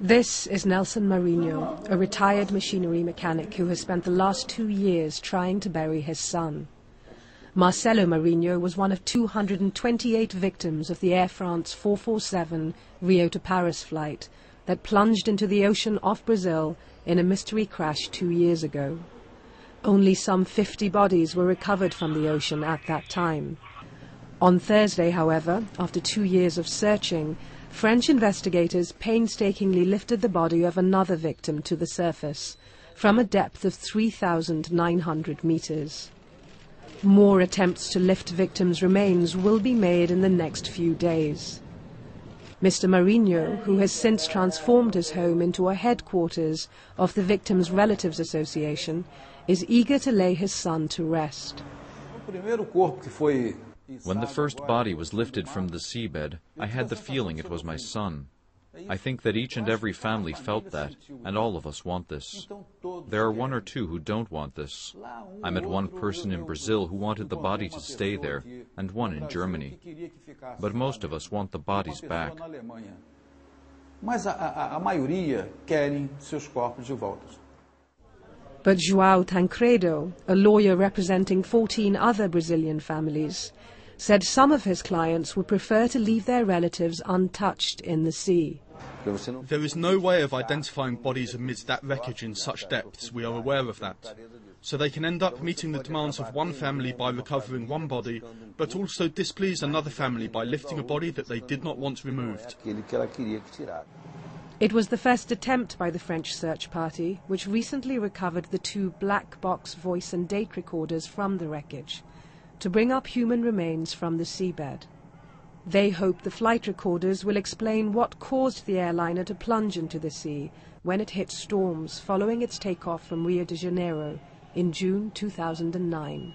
This is Nelson Marinho, a retired machinery mechanic who has spent the last 2 years trying to bury his son. Marcelo Marinho was one of 228 victims of the Air France 447 Rio to Paris flight that plunged into the ocean off Brazil in a mystery crash 2 years ago. Only some 50 bodies were recovered from the ocean at that time. On Thursday, however, after 2 years of searching, French investigators painstakingly lifted the body of another victim to the surface from a depth of 3,900 meters. More attempts to lift victims' remains will be made in the next few days. Mr. Marinho, who has since transformed his home into a headquarters of the Victims' Relatives Association, is eager to lay his son to rest. When the first body was lifted from the seabed, I had the feeling it was my son. I think that each and every family felt that, and all of us want this. There are 1 or 2 who don't want this. I met one person in Brazil who wanted the body to stay there, and one in Germany. But most of us want the bodies back. But João Tancredo, a lawyer representing 14 other Brazilian families, said some of his clients would prefer to leave their relatives untouched in the sea. There is no way of identifying bodies amidst that wreckage in such depths, we are aware of that. So they can end up meeting the demands of one family by recovering one body, but also displease another family by lifting a body that they did not want removed. It was the first attempt by the French search party, which recently recovered the 2 black box voice and date recorders from the wreckage, to bring up human remains from the seabed. They hope the flight recorders will explain what caused the airliner to plunge into the sea when it hit storms following its takeoff from Rio de Janeiro in June 2009.